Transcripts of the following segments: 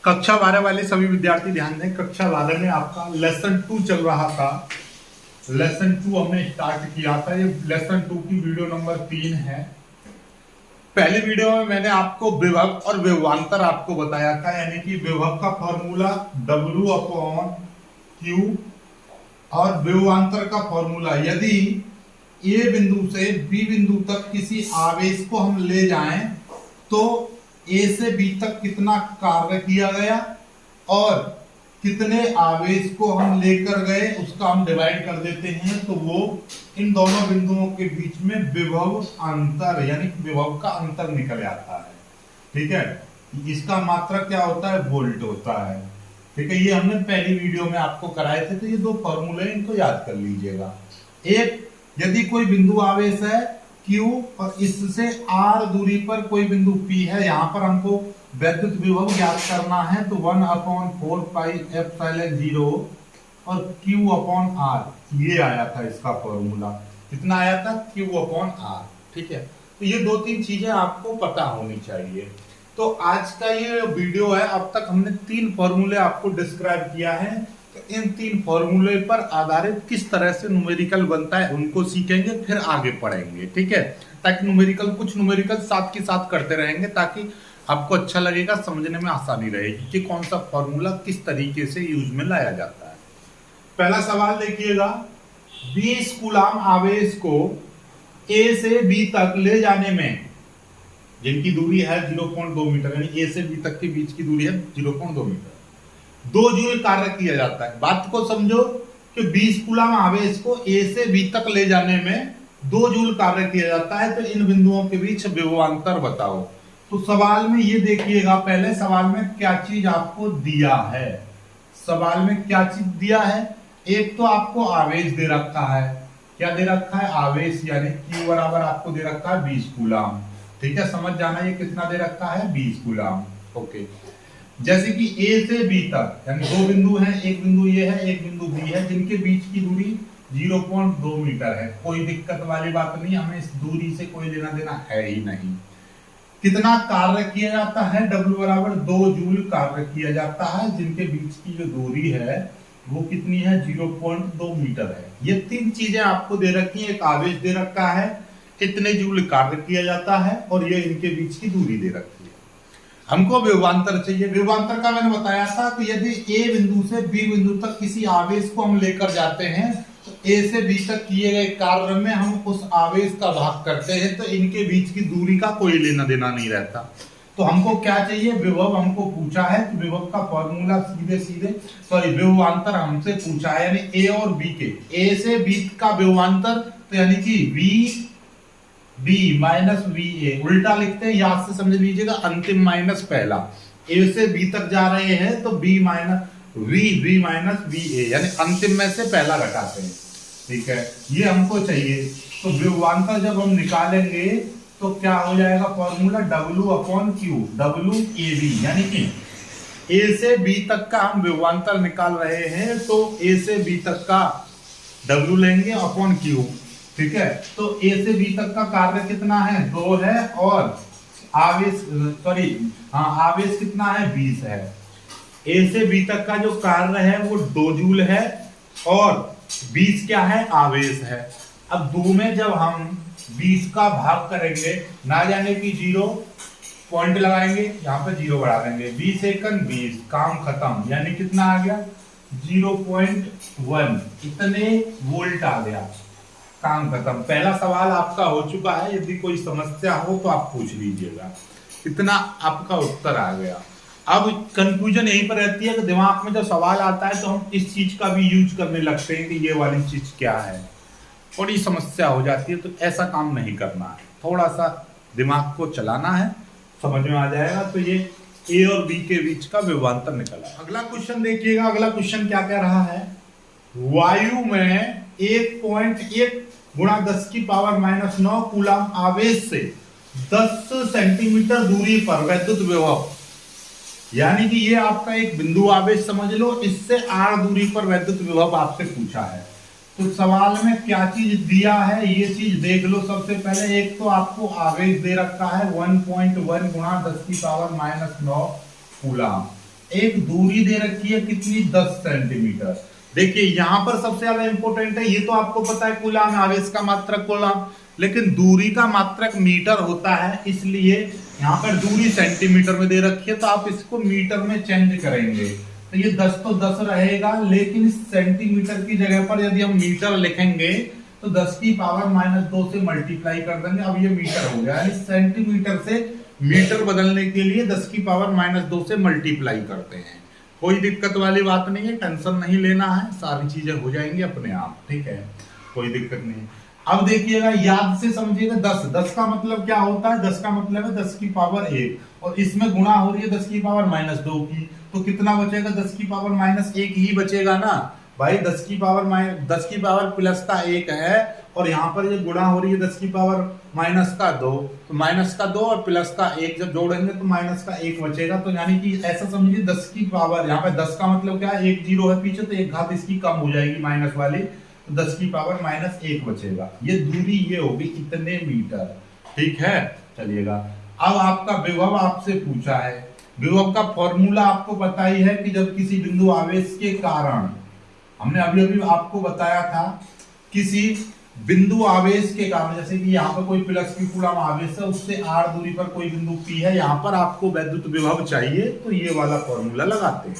कक्षा 12 वाले सभी विद्यार्थी ध्यान दें। कक्षा 12 में आपका लेसन 2 चल रहा था। लेसन 2 हमने स्टार्ट किया था। ये लेसन 2 की वीडियो नंबर 3 है। पहली वीडियो में मैंने आपको विभव और विभवांतर आपको बताया था, यानी कि विभव का फॉर्मूला W/Q और विभवांतर का फॉर्मूला, यदि ए बिंदु से बी बिंदु तक किसी आवेश को हम ले जाएं तो ए से बी तक कितना कार्य किया गया और कितने आवेश को हम लेकर गए उसका हम डिवाइड कर देते हैं, तो वो इन दोनों बिंदुओं के बीच में विभव अंतर यानी विभव का अंतर निकल आता है। ठीक है, इसका मात्रक क्या होता है? वोल्ट होता है। ठीक है, ये हमने पहली वीडियो में आपको कराए थे। तो ये दो फॉर्मूले इनको याद कर लीजिएगा। एक, यदि कोई बिंदु आवेश है Q और इससे R दूरी पर कोई बिंदु P है, यहां पर हमको वैद्युत विभव ज्ञात करना है, तो 1/4πε0 और Q/R, ये आया था इसका फॉर्मूला। कितना आया था? Q/R। ठीक है, तो ये दो तीन चीजें आपको पता होनी चाहिए। तो आज का ये वीडियो है, अब तक हमने 3 फॉर्मूले आपको डिस्क्राइब किया है। तो इन 3 फॉर्मूले पर आधारित किस तरह से न्यूमेरिकल बनता है उनको सीखेंगे, फिर आगे पढ़ेंगे। ठीक है, ताकि कुछ न्यूमेरिकल साथ के साथ करते रहेंगे, ताकि आपको अच्छा लगेगा, समझने में आसानी रहेगी कि कौन सा फॉर्मूला किस तरीके से यूज में लाया जाता है। पहला सवाल देखिएगा, 20 कूलाम आवेश को ए से बी तक ले जाने में, जिनकी दूरी है 0.2 मीटर, यानी ए से बी तक के बीच की दूरी है 0.2 मीटर, 2 जूल कार्य किया जाता है। बात को समझो कि 20 कूलाम आवेश को ए से बी तक ले जाने में 2 जूल कार्य किया जाता है। तो इन बिंदुओं के बीच विभवांतर बताओ। तो सवाल में ये देखिएगा, पहले सवाल में क्या चीज आपको दिया है। सवाल में क्या चीज दिया है? एक तो आपको आवेश दे रखा है। क्या दे रखा है? आवेश, यानी Q बराबर आपको दे रखा है 20 कूलाम। ठीक है, समझ जाना ये कितना दे रखा है? 20 कूलाम। ओके, जैसे कि ए से बी तक, यानी 2 बिंदु हैं, एक बिंदु ये है, एक बिंदु बी है, जिनके बीच की दूरी 0.2 मीटर है। कोई दिक्कत वाली बात नहीं, हमें इस दूरी से कोई लेना देना है ही नहीं। कितना कार्य किया जाता है? W बराबर 2 जूल कार्य किया जाता है, जिनके बीच की जो दूरी है वो कितनी है? 0.2 मीटर है। ये 3 चीजें आपको दे रखी है। एक आवेश दे रखा है, कितने जूल कार्य किया जाता है, और ये इनके बीच की दूरी दे रखी है। हमको विभवांतर चाहिए। विभवांतर का मैंने बताया था कि यदि ए बिंदु से बी बिंदु तक किसी आवेश को हम लेकर जाते हैं, तो ए से बी तक किए गए कार्य में हम उस आवेश का भाग करते हैं, तो इनके बीच की दूरी का कोई लेना देना नहीं रहता। तो हमको क्या चाहिए? विभव हमको पूछा है, तो विभव का फॉर्मूला विभवांतर हमसे पूछा है, यानी ए और बी के, ए से बी का विभवांतर, तो यानी कि बी माइनस वी ए, उल्टा लिखते हैं, याद से समझ लीजिएगा, अंतिम माइनस पहला। ए से बी तक जा रहे हैं तो बी माइनस वी ए, यानी अंतिम में से पहला घटाते हैं। ठीक है, ये हमको चाहिए। तो विभवांतर जब हम निकालेंगे तो क्या हो जाएगा? फॉर्मूला W/Q, WAV, यानी कि ए से बी तक का हम विभवांतर निकाल रहे हैं, तो ए से बी तक का W लेंगे अपॉन Q। ठीक है, तो ए से बी तक का कार्य कितना है? 2 है, और आवेश आवेश कितना है? 20 है। ए से बी तक का जो कार्य है वो 2 जूल है, और 20 क्या है? आवेश है। अब 2 में जब हम 20 का भाग करेंगे, ना जाने की 0 पॉइंट लगाएंगे, यहाँ पे 0 बढ़ा देंगे, 20 एकन 20, काम खत्म। यानी कितना आ गया? 0.1, इतने वोल्ट आ गया, काम खत्म। पहला सवाल आपका हो चुका है। यदि कोई समस्या हो तो आप पूछ लीजिएगा। इतना आपका उत्तर आ गया। अब कंफ्यूजन यहीं पर रहती है कि दिमाग में जब सवाल आता है तो हम इस चीज का भी यूज करने लगते हैं कि ये वाली चीज क्या है, थोड़ी समस्या हो जाती है। तो ऐसा काम नहीं करना है, थोड़ा सा दिमाग को चलाना है, समझ में आ जाएगा। तो ये ए और बी के बीच का विभवांतर निकला। अगला क्वेश्चन देखिएगा। अगला क्वेश्चन क्या कह रहा है? वायु में 1.1 गुणा 10⁻⁹ कूलाम आवेश से 10 सेंटीमीटर दूरी पर वैद्युत विभव, यानी कि ये आपका एक बिंदु आवेश समझ लो, इससे R दूरी पर वैद्युत विभव आपसे पूछा है। तो सवाल में क्या चीज दिया है ये चीज देख लो। सबसे पहले एक तो आपको आवेश दे रखा है 1.1 गुणा 10⁻⁹ कूलाम। एक दूरी दे रखी है कितनी, 10 सेंटीमीटर। देखिए यहां पर सबसे ज्यादा इंपॉर्टेंट है, ये तो आपको पता है कूलाम, आवेश का मात्रक कूलाम, लेकिन दूरी का मात्रक मीटर होता है, इसलिए यहाँ पर दूरी सेंटीमीटर में दे रखी है, तो आप इसको मीटर में चेंज करेंगे। तो ये 10 तो 10 रहेगा, लेकिन सेंटीमीटर की जगह पर यदि हम मीटर लिखेंगे तो 10 की पावर -2 से मल्टीप्लाई कर देंगे। अब ये मीटर हो गया, यानी सेंटीमीटर से मीटर बदलने के लिए 10 की पावर -2 से मल्टीप्लाई करते हैं। कोई दिक्कत वाली बात नहीं है, टेंशन नहीं लेना है, सारी चीजें हो जाएंगी अपने आप, ठीक है, कोई दिक्कत नहीं। अब देखिएगा, याद से समझिएगा, 10 का मतलब क्या होता है, 10 का मतलब है 10 की पावर 1, और इसमें गुणा हो रही है 10 की पावर -2 की, तो कितना बचेगा, 10 की पावर -1 ही बचेगा ना भाई। 10 की पावर प्लस का 1 है, और यहाँ पर ये गुणा हो रही है 10 की पावर -2, तो -2 और प्लस का 1 जब जोड़ेंगे तो -1 बचेगा। तो यानी कि ऐसा समझिए 10 की पावर, यहाँ पे 10 का मतलब क्या है, 1 0 है पीछे, तो एक घात इसकी कम हो जाएगी माइनस वाली, तो 10 की पावर -1 बचेगा। ये दूरी ये होगी इतने मीटर, ठीक है। चलिएगा, अब आपका विभव आपसे पूछा है, विभव का फॉर्मूला आपको पता ही है कि जब किसी बिंदु आवेश के कारण, हमने अभी अभी आपको बताया था, किसी बिंदु आवेश के कारण, जैसे कि यहाँ पर कोई प्लस की कूलम आवेश है, उससे r दूरी पर कोई बिंदु P है, यहाँ पर आपको वैद्युत विभव चाहिए, तो ये वाला फॉर्मूला लगाते हैं,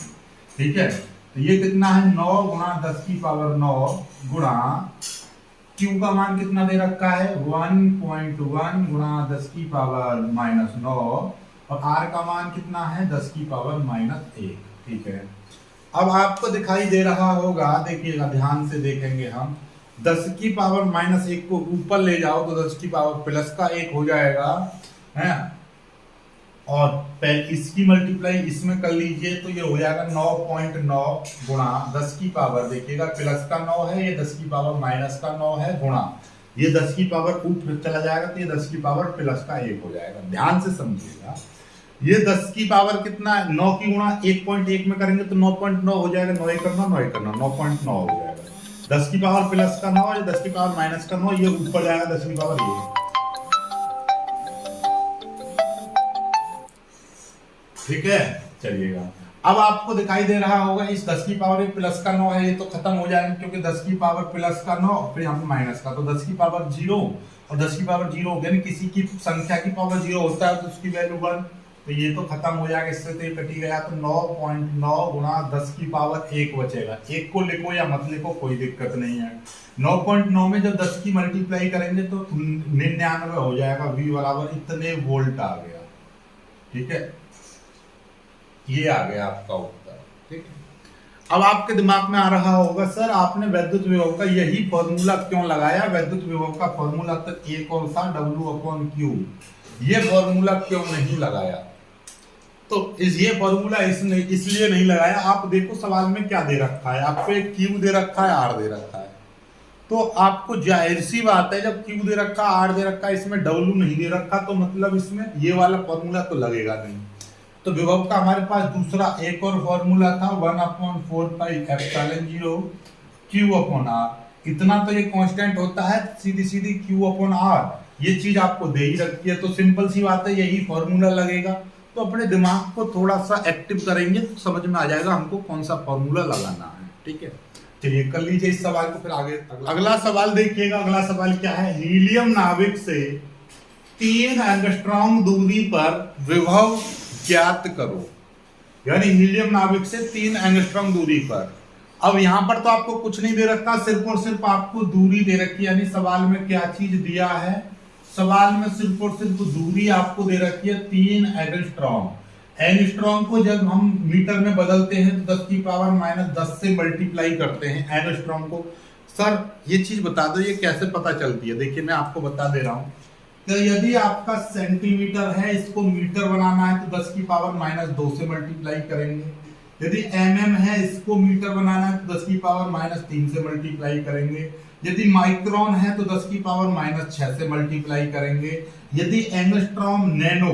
ठीक है। तो ये कितना है, 9 गुणा 10 की पावर 9 गुणा Q का मान कितना दे रखा है, 1.1 गुणा 10 की पावर -9, और R का मान कितना है, 10 की पावर -1, ठीक है। अब आपको दिखाई दे रहा होगा, देखिएगा ध्यान से देखेंगे हम, 10 की पावर -1 को ऊपर ले जाओ तो 10 की पावर प्लस का 1 हो जाएगा, है, और इसकी मल्टीप्लाई इसमें कर लीजिए तो ये हो जाएगा 9.9 गुणा 10 की पावर, देखिएगा प्लस का 9 है, ये 10 की पावर -9 है, गुणा ये 10 की पावर ऊपर चला जाएगा, तो ये 10 की पावर प्लस का 1 हो जाएगा। ध्यान से समझिएगा, ये 10 की पावर कितना है, 9 की गुणा 1.1 में करेंगे तो 9.9 हो जाएगा, 9 करना 9.9 हो जाएगा। 10 की पावर प्लस का 9, ये 10 की पावर माइनस का 9, ये ऊपर जाएगा 10 की पावर 1, ठीक है। चलिएगा, अब आपको दिखाई दे रहा होगा, इस 10 की पावर प्लस का 9 है, ये तो खत्म हो जाएगा, क्योंकि 10 की पावर प्लस का 9 फिर यहाँ पे माइनस का, तो 10 की पावर 0 और 10 की पावर 0 हो गया, किसी की संख्या की पावर 0 होता है तो उसकी वैल्यू 1, तो ये तो खत्म हो जाएगा, इससे तो ये कटी गया, तो 9.9 गुणा 10 की पावर 1 बचेगा। 1 को लिखो या मत लिखो, कोई दिक्कत नहीं है। 9.9 में जब 10 की मल्टीप्लाई करेंगे तो 99 हो जाएगा, V बराबर इतने वोल्ट आ गया, ठीक है। ये आ गया आपका उत्तर, ठीक है। अब आपके दिमाग में आ रहा होगा, सर आपने वैद्युत विभव का यही फॉर्मूला क्यों लगाया, वैद्युत विभव का फॉर्मूला तो एक और था W/Q, ये फॉर्मूला क्यों नहीं लगाया। तो ये फॉर्मूला इसलिए नहीं लगाया, आप देखो सवाल में क्या दे रखा है, आपको एक Q दे रखा है, R दे रखा है, तो आपको जाहिर सी बात है, जब Q दे रखा, R दे रखा, इसमें W नहीं दे रखा, तो मतलब इसमें ये वाला फॉर्मूला तो लगेगा नहीं। तो विभव का हमारे पास दूसरा एक और फॉर्मूला था, 1/4πε0 Q/R, इतना तो ये कांस्टेंट होता है, सीधी सीधी Q/R, ये चीज आपको दे ही रखी है, तो सिंपल सी बात है, यही फॉर्मूला लगेगा। तो अपने दिमाग को थोड़ा सा एक्टिव करेंगे तो समझ में आ जाएगा हमको कौन सा फॉर्मूला लगाना है, ठीक है। चलिए कर लीजिए इस सवाल को, फिर आगे अगला सवाल देखिएगा। अगला सवाल क्या है, हीलियम नाभिक से 3 एंगस्ट्रॉम दूरी पर विभव ज्ञात करो, यानी हीलियम नाभिक से 3 एंगस्ट्रॉम दूरी पर। अब यहां पर तो आपको कुछ नहीं दे रखा, सिर्फ और सिर्फ आपको दूरी दे रखी है, यानी सवाल में क्या चीज दिया है, सवाल में सिर्फ और सिर्फ दूरी आपको दे रखी है 3 एंगस्ट्रॉम। एंगस्ट्रॉम को जब हम मीटर में बदलते हैं तो 10 की पावर -10 से मल्टीप्लाई करते हैं एंगस्ट्रॉम को। सर ये चीज बता दो, ये कैसे पता चलती है, देखिए मैं आपको बता दे रहा हूं। तो यदि आपका सेंटीमीटर है, इसको मीटर बनाना है तो 10 की पावर -2 से मल्टीप्लाई करेंगे। यदि mm है, इसको मीटर बनाना है तो 10 की पावर -3 से मल्टीप्लाई करेंगे। यदि माइक्रोन है तो 10 की पावर -6 से मल्टीप्लाई करेंगे। यदि एंगस्ट्रॉम नैनो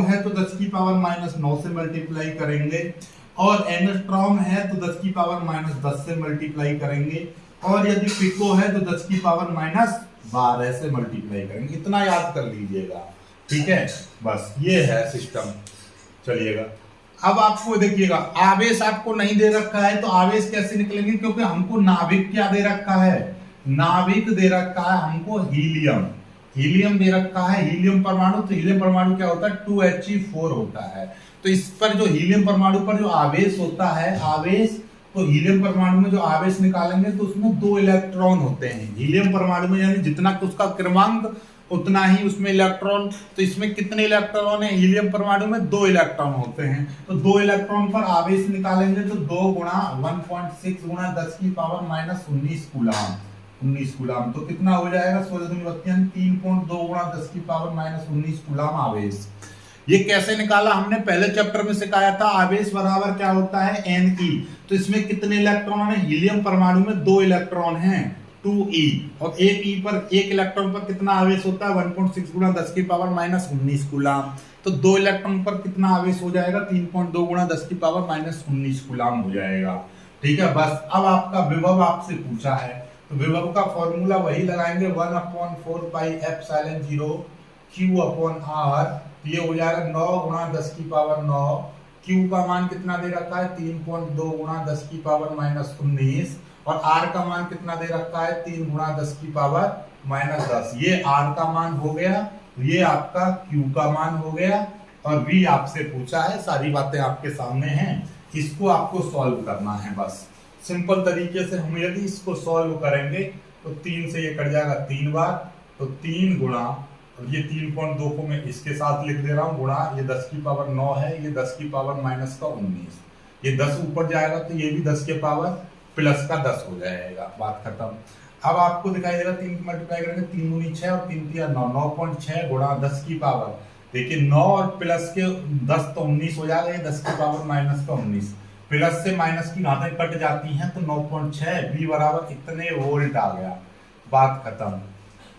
है तो 10 की पावर -9 से मल्टीप्लाई करेंगे, और एंगस्ट्रॉम है तो 10 की पावर -10 से मल्टीप्लाई करेंगे, और यदि पिको है तो 10 की पावर -12 से मल्टीप्लाई करेंगे। इतना याद कर लीजिएगा, ठीक है, बस ये है सिस्टम। चलिएगा, अब आपको देखिएगा आवेश आपको नहीं दे रखा है तो आवेश कैसे निकलेंगे, क्योंकि हमको नाभिक क्या दे रखा है, नाभिक दे रखा है हमको हीलियम, हीलियम दे रखा है, हीलियम परमाणु। तो हीलियम परमाणु क्या होता है 2He4 होता है। तो इस पर जो हीलियम परमाणु पर जो आवेश होता है, आवेश, तो हीलियम परमाणु में जो आवेश निकालेंगे तो उसमें 2 इलेक्ट्रॉन होते हैं हीलियम परमाणु में, यानी जितना उसका क्रमांक उतना ही उसमें इलेक्ट्रॉन। तो इसमें कितने इलेक्ट्रॉन है, हीलियम परमाणु में 2 इलेक्ट्रॉन होते हैं। तो 2 इलेक्ट्रॉन पर आवेश निकालेंगे तो 2 गुणा 1.6 गुणा 10 की पावर माइनस 19 कूलाम, 19 कूलाम। तो कितना हो जाएगा 3.2 गुणा 10 की पावर माइनस 19 कूलाम आवेश। ये कैसे निकाला हमने पहले चैप्टर में सिखाया था, आवेश बराबर क्या होता है Ne। तो इसमें कितने इलेक्ट्रॉन है, हीलियम परमाणु में 2 इलेक्ट्रॉन हैं 2E, और एक E पर, एक इलेक्ट्रॉन पर कितना आवेश होता है 1.6 गुणा 10 की पावर माइनस 19 कूलाम। तो 2 इलेक्ट्रॉन पर कितना आवेश हो जाएगा 3.2 गुणा 10 की पावर माइनस 19 कूलाम हो जाएगा। ठीक है, बस अब आपका विभव आपसे पूछा है तो विभव का फॉर्मूला वही लगाएंगे 1/4 pi epsilon 0 Q upon R। ये हो जाएगा 9 गुणा 10 की पावर 9, Q का मान कितना दे रखा है 3.2 गुणा 10 की पावर माइनस 19, और R का मान कितना दे रखा है 3 गुणा 10 की पावर माइनस 10। ये R का मान हो गया, ये आपका Q का मान हो गया, और V आपसे पूछा है, सारी बातें आपके सामने हैं। इसको आपको सॉल्व करना है, बस सिंपल तरीके से हम यदि इसको सॉल्व करेंगे तो 3 से ये कट जाएगा 3 बार, तो 3 गुणा, और ये 3.2 को मैं इसके साथ लिख दे रहा हूँ, गुणा ये 10 की पावर 9 है, ये 10 की पावर माइनस का 19, ये 10 ऊपर जाएगा तो ये भी 10 के पावर प्लस का 10 हो जाएगा, बात खत्म। अब आपको दिखाई देगा 3 मल्टीप्लाई करेंगे 3 दूनी 6 और 3 तिया 9, 9.6 गुणा 10 की पावर, देखिए 9 और प्लस के 10 तो 19 हो जाएगा, ये 10 की पावर माइनस का 19, प्लस से माइनस की घातें कट जाती हैं तो 9.6, बी बराबर इतने वोल्ट आ गया, बात खत्म।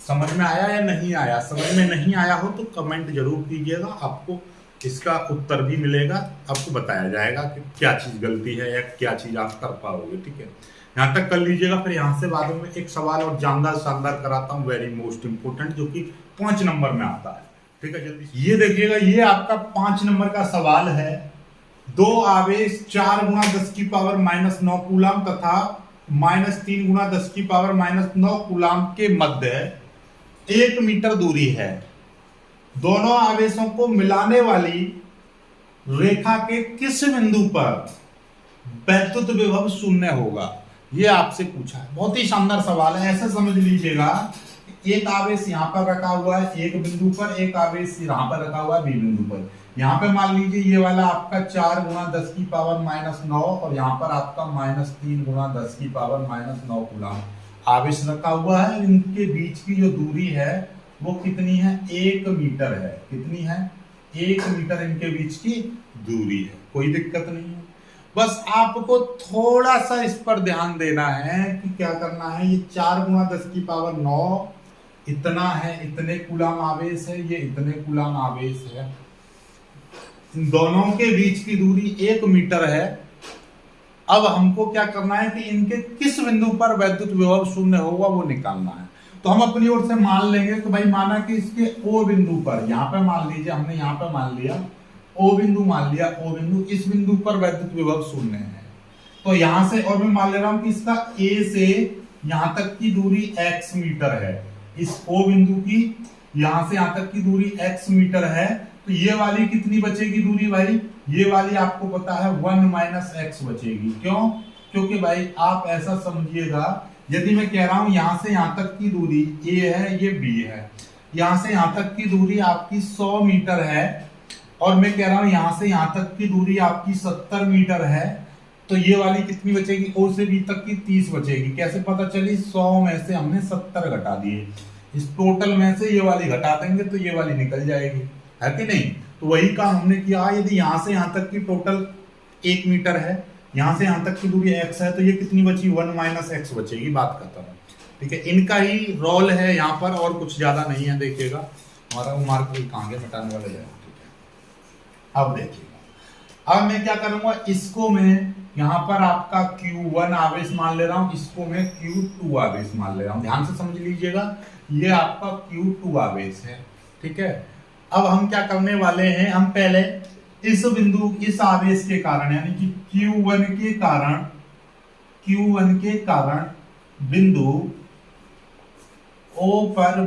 समझ में आया या नहीं आया? समझ में नहीं आया हो तो कमेंट जरूर कीजिएगा, आपको इसका उत्तर भी मिलेगा, आपको बताया जाएगा कि क्या चीज गलती है या क्या चीज आप कर पाओगे। ठीक है, यहाँ तक कर लीजिएगा, फिर यहाँ से बाद में एक सवाल और शानदार कराता हूँ, वेरी मोस्ट इंपोर्टेंट, जो कि 5 नंबर में आता है। ठीक है, जल्दी ये देखिएगा, ये आपका 5 नंबर का सवाल है। 2 आवेश 4 गुणा 10 की पावर माइनस 9 कूलाम तथा -3 गुणा 10 की पावर माइनस 9 कूलाम के मध्य 1 मीटर दूरी है। दोनों आवेशों को मिलाने वाली रेखा के किस बिंदु पर वैद्युत विभव शून्य होगा, ये आपसे पूछा है। बहुत ही शानदार सवाल है, ऐसे समझ लीजिएगा, एक आवेश यहाँ पर रखा हुआ है एक बिंदु पर, एक आवेश यहाँ पर रखा हुआ है बी बिंदु पर। यहाँ पे मान लीजिए ये वाला आपका 4 गुणा 10 की पावर माइनस 9, और यहाँ पर आपका -3 गुणा 10 की पावर माइनस 9 कूलाम आवेश रखा हुआ है। इनके बीच की जो दूरी है वो कितनी है 1 मीटर है, कितनी है 1 मीटर इनके बीच की दूरी है, कोई दिक्कत नहीं है। बस आपको थोड़ा सा इस पर ध्यान देना है कि क्या करना है, ये 4 गुणा 10 की पावर 9 इतना है, इतने कूलाम आवेश है, ये इतने कूलाम आवेश है, इन दोनों के बीच की दूरी 1 मीटर है। अब हमको क्या करना है कि इनके किस बिंदु पर वैद्युत विभव शून्य होगा वो निकालना है। तो हम अपनी ओर से मान लेंगे, तो भाई माना कि इसके O बिंदु पर, यहाँ पे मान लीजिए, हमने यहाँ पे मान लिया O बिंदु, मान लिया O बिंदु, इस बिंदु पर वैद्युत विभव शून्य है। तो यहाँ से, और मैं मान ले रहा हूँ कि इसका A से यहाँ तक की दूरी x मीटर है, इस O बिंदु की यहाँ से यहाँ तक की दूरी x मीटर है। तो ये वाली कितनी बचेगी दूरी भाई, ये वाली आपको पता है 1 - x बचेगी। क्यों? क्योंकि भाई आप ऐसा समझिएगा, यदि मैं कह रहा हूं यहां से यहां तक की दूरी a है, ये b है, यहां से यहां तक की दूरी आपकी 100 मीटर है, और मैं कह रहा हूं यहां से यहां तक की दूरी आपकी 70 मीटर है, तो ये वाली कितनी बचेगी, o से b तक की 30 बचेगी। कैसे पता चली, 100 में से हमने 70 घटा दिए, इस टोटल में से ये वाली घटा देंगे तो ये वाली निकल जाएगी, है कि नहीं? तो वही काम हमने किया। यदि यहाँ से यहाँ तक की टोटल 1 मीटर है, यहाँ से यहाँ तक की दूरी x है, तो ये कितनी बची 1 - x बचेगी, बात खत्म। ठीक है, इनका ही रोल है यहाँ पर, और कुछ ज्यादा नहीं है। देखिएगा हमारा मार्क कहाँ गया, हटाने वाले जाए। ठीक है, अब देखिएगा, अब मैं क्या करूंगा, इसको मैं यहाँ पर आपका Q1 आवेश मान ले रहा हूँ, इसको मैं Q2 आवेश मान ले रहा हूँ। ध्यान से समझ लीजिएगा, ये आपका Q2 आवेश है। ठीक है, अब हम क्या करने वाले हैं, हम पहले इस बिंदु इस आवेश के कारण यानी कि Q1 के कारण बिंदु O पर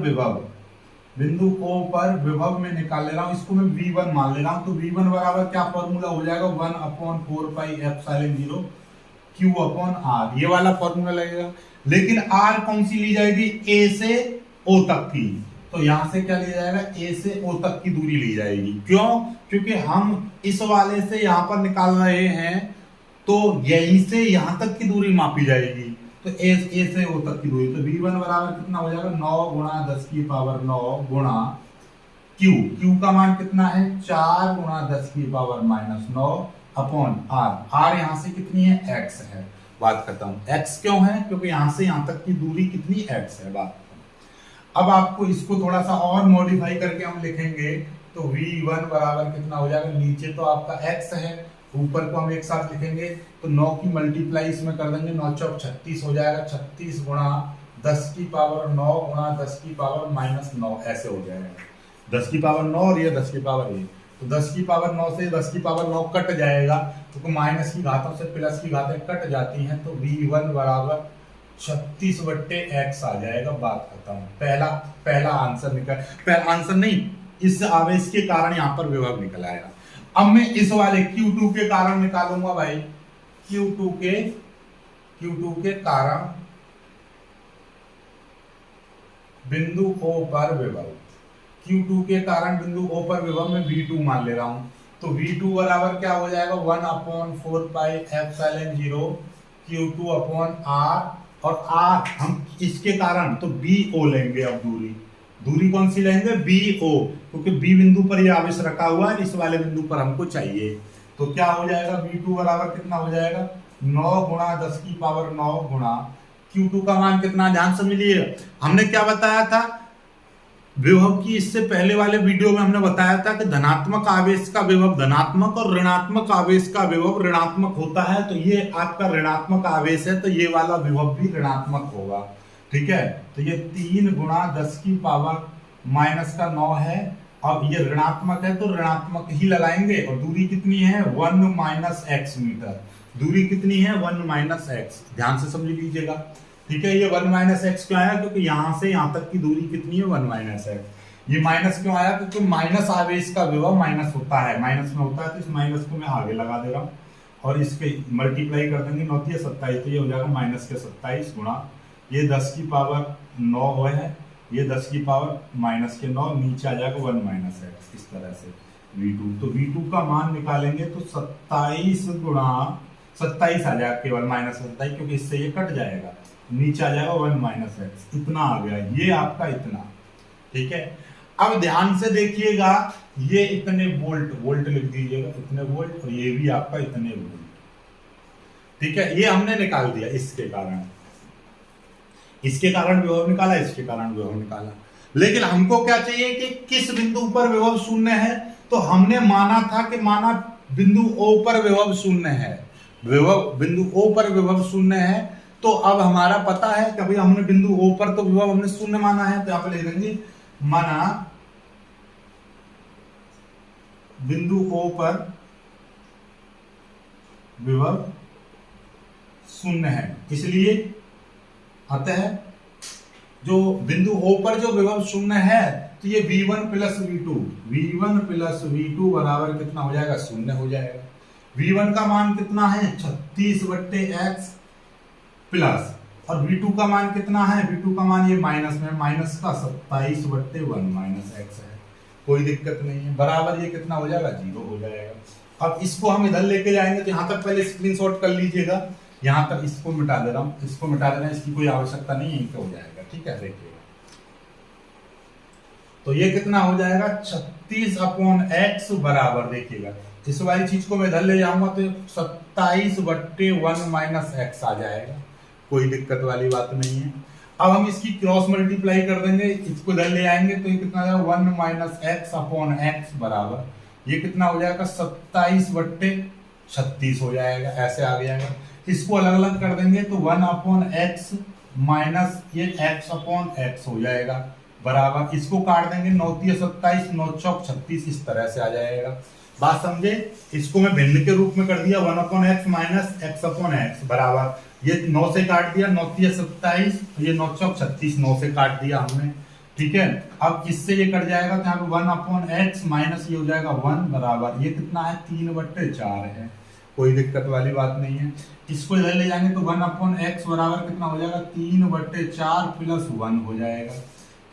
विभव में निकाल ले रहा हूं, इसको मैं V1 मान ले रहा हूं। तो V1 बराबर क्या फॉर्मूला हो जाएगा 1/4πε0 Q/R, ये वाला फॉर्मूला लगेगा। लेकिन R कौन सी ली जाएगी? A से O तक की। तो यहां से क्या लिया जाएगा? A से O तक की दूरी ली जाएगी। क्यों? क्योंकि हम इस वाले से यहां पर निकाल रहे हैं, तो यहीं से यहां तक की दूरी मापी जाएगी। तो A से O तक की दूरी, तो V1 बराबर कितना हो जाएगा? 9 गुणा 10 की पावर 9 गुणा Q का मान कितना है? 4 गुणा 10 की पावर -9 अपॉन R यहां से कितनी है? X है। बात खत्म। X क्यों है? क्योंकि यहां से यहां तक की दूरी कितनी? X है। बात खत्म। अब आपको इसको थोड़ा सा और मॉडिफाई करके हम लिखेंगे, तो V1 बराबर कितना हो जाएगा? नीचे तो आपका X है, ऊपर को हम एक साथ लिखेंगे, तो 9 की मल्टीप्लाई इसमें कर देंगे, 9 चौक 36 हो जाएगा। 36 गुणा 10 की पावर 9 गुणा 10 की पावर -9 ऐसे हो जाएगा। 10 की पावर 9 और ये 10 की पावर 1, तो 10 की पावर 9 से 10 की पावर 9 कट जाएगा, क्योंकि माइनस की घातों से प्लस की घातें कट जाती हैं। तो V1 बराबर 36/x आ जाएगा। बात खत्म। पहला आंसर निकल, पहला आंसर नहीं, इस आवेश के कारण यहां पर विभव निकल आएगा। अब मैं इस वाले Q2 के कारण निकालूंगा भाई। Q2 के कारण बिंदु O पर विभव, Q2 के कारण बिंदु O पर विभव में V2 मान ले रहा हूं। तो V2 बराबर क्या हो जाएगा? 1/4πε0 Q2/R, और R हम इसके कारण तो BO लेंगे। अब दूरी कौन सी लेंगे? BO, क्योंकि B बिंदु पर यह आवेश रखा हुआ है, इस वाले बिंदु पर हमको चाहिए। तो क्या हो जाएगा? V2 बराबर कितना हो जाएगा? 9 गुणा 10 की पावर 9 गुणा Q2 का मान कितना? ध्यान से मिलिए, हमने क्या बताया था विभव की? इससे पहले वाले वीडियो में हमने बताया था कि धनात्मक आवेश का विभव धनात्मक और ऋणात्मक आवेश का विभव ऋणात्मक होता है। तो ये आपका ऋणात्मक आवेश है, तो ये वाला विभव भी ऋणात्मक होगा। ठीक है, तो ये 3 गुणा 10 की पावर -9 है। अब ये ऋणात्मक है, तो ऋणात्मक ही लगाएंगे। और दूरी कितनी है? 1 - x मीटर। दूरी कितनी है? 1 - x। ध्यान से समझ लीजिएगा। ठीक है, ये 1 - x क्यों आया? क्योंकि यहां से यहां तक की दूरी कितनी है? 1 - x। ये माइनस क्यों आया? क्योंकि माइनस आवेश का विभव माइनस होता है, माइनस में होता है, तो इस माइनस को मैं आगे लगा दे रहा हूँ और इसके मल्टीप्लाई कर देंगे। 9 × 27, तो ये हो जाएगा -27 गुणा ये 10 की पावर 9 है, ये 10 की पावर -9, नीचे आ जाएगा 1 - x। इस तरह से V2, तो V2 का मान निकालेंगे तो 27 गुणा 27 आ जाएगा, केवल -27, क्योंकि इससे ये कट जाएगा, नीचे आ जाएगा 1 - x। इतना आ गया, ये आपका इतना। ठीक है, अब ध्यान से देखिएगा, ये इतने वोल्ट लिख दीजिएगा, इतने वोल्ट, और ये भी आपका इतने वोल्ट। ठीक है, ये हमने निकाल दिया। इसके कारण विभव निकाला, इसके कारण विभव निकाला। लेकिन हमको क्या चाहिए कि किस बिंदु पर विभव शून्य है? तो हमने माना था कि बिंदु O पर विभव शून्य है, बिंदु O पर विभव शून्य है। तो अब हमारा पता है कि अभी हमने बिंदु O पर तो विभव हमने शून्य माना है, तो यहां पे लिख देंगे माना बिंदु O पर विभव शून्य है। इसलिए अतः जो बिंदु O पर जो विभव शून्य है, तो ये V1 + V2 बराबर कितना हो जाएगा? शून्य हो जाएगा। V1 का मान कितना है? 36/x प्लस, और V2 का मान कितना है? V2 का मान ये माइनस में, माइनस का 27/1 - x है। कोई दिक्कत नहीं है, बराबर ये कितना हो जाएगा? 0 हो जाएगा। अब इसको हम इधर लेके जाएंगे, तो यहां तक पहले स्क्रीनशॉट कर लीजिएगा। यहां तक इसको मिटा दे रहा हूं, इसको मिटा देना, इसकी कोई आवश्यकता नहीं है, इनका हो जाएगा। ठीक है, देखिएगा, तो ये कितना हो जाएगा? 36/x बराबर, देखिएगा इस वाली चीज को मैं इधर ले जाऊंगा तो 27/1 - x आ जाएगा। कोई दिक्कत वाली बात नहीं है। अब हम इसकी क्रॉस मल्टीप्लाई कर देंगे, इसको इधर ले आएंगे, तो ये कितना हो जाएगा? 1 - x बराबर ये कितना हो जाएगा? 27/36 हो जाएगा। ऐसे आ जाएगा। इसको अलग अलग कर देंगे तो 1/x माइनस ये x/x हो जाएगा, बराबर इसको काट देंगे। 9 × 27, 9 × 36, इस तरह से आ जाएगा। बात समझे? इसको मैं भिन्न के रूप में कर दिया, 1/x माइनस x/x बराबर, ये 9 से काट दिया, 9 3 27, ये 9 चौक 36, 9 से काट दिया हमने, ठीक है। अब इससे ये कट जाएगा तो यहाँ पे 1/x माइनस ये हो जाएगा 1 बराबर, ये कितना है 3/4 है, कोई दिक्कत वाली बात नहीं है। इसको इधर ले जाएंगे तो 1/x बराबर कितना हो जाएगा 3/4 प्लस 1 हो जाएगा।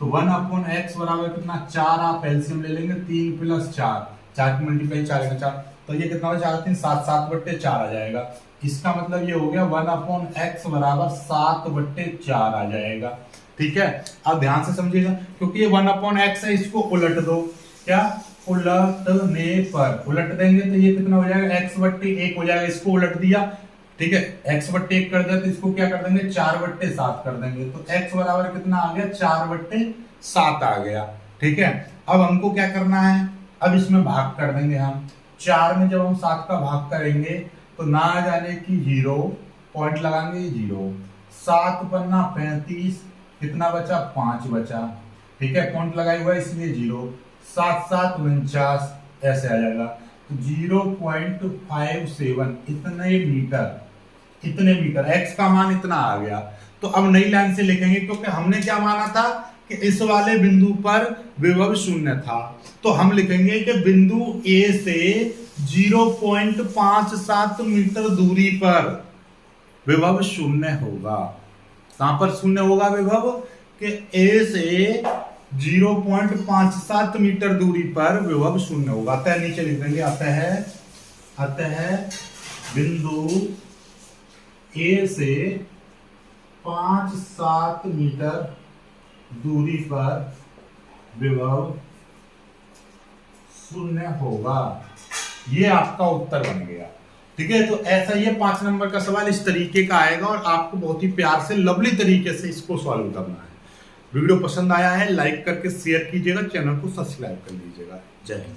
तो 1/x बराबर कितना 4, आप एलसीएम ले लेंगे 3 प्लस 4, 4 की मल्टीप्लाई 4 का 4, तो ये कितना हो जाएगा 7 7/4 आ जाएगा। इसका मतलब ये हो गया 1/x बराबर 7/4 आ जाएगा, ठीक है। अब ध्यान से समझिएगा, क्योंकि ये 1/x है, इसको उलट दो, क्या उलटने पर उलट देंगे तो ये कितना हो जाएगा x/1 हो जाएगा, इसको उलट दिया, ठीक है, x/1 कर दिया तो इसको क्या कर देंगे 4/7 कर देंगे, तो x बराबर कितना आ गया 4/7 आ गया, ठीक है। अब हमको क्या करना है, अब इसमें भाग कर देंगे हम, 4 में जब हम 7 का भाग करेंगे तो ना जाने की 0 पॉइंट लगाएंगे 0, 7 पन्ना 35, कितना बचा 5 बचा, ठीक है, पॉइंट लगाई हुआ इसलिए 0, 7 7 49 ऐसे आ जाएगा, तो 0.57 इतने मीटर x का मान इतना आ गया। तो अब नई लाइन से लिखेंगे, क्योंकि हमने क्या माना था कि इस वाले बिंदु पर विभव शून्य था, तो हम लिखेंगे कि बिंदु A से 0.57 मीटर दूरी पर विभव शून्य होगा। कहां पर शून्य होगा विभव, कि A से 0.57 मीटर दूरी पर विभव शून्य होगा। अतः नीचे लिख देंगे, अतः बिंदु A से 5-7 मीटर दूरी पर विभव शून्य होगा। ये आपका उत्तर बन गया, ठीक है। तो ऐसा ये 5 नंबर का सवाल इस तरीके का आएगा और आपको बहुत ही प्यार से लवली तरीके से इसको सॉल्व करना है। वीडियो पसंद आया है लाइक करके शेयर कीजिएगा, चैनल को सब्सक्राइब कर लीजिएगा। जय हिंद।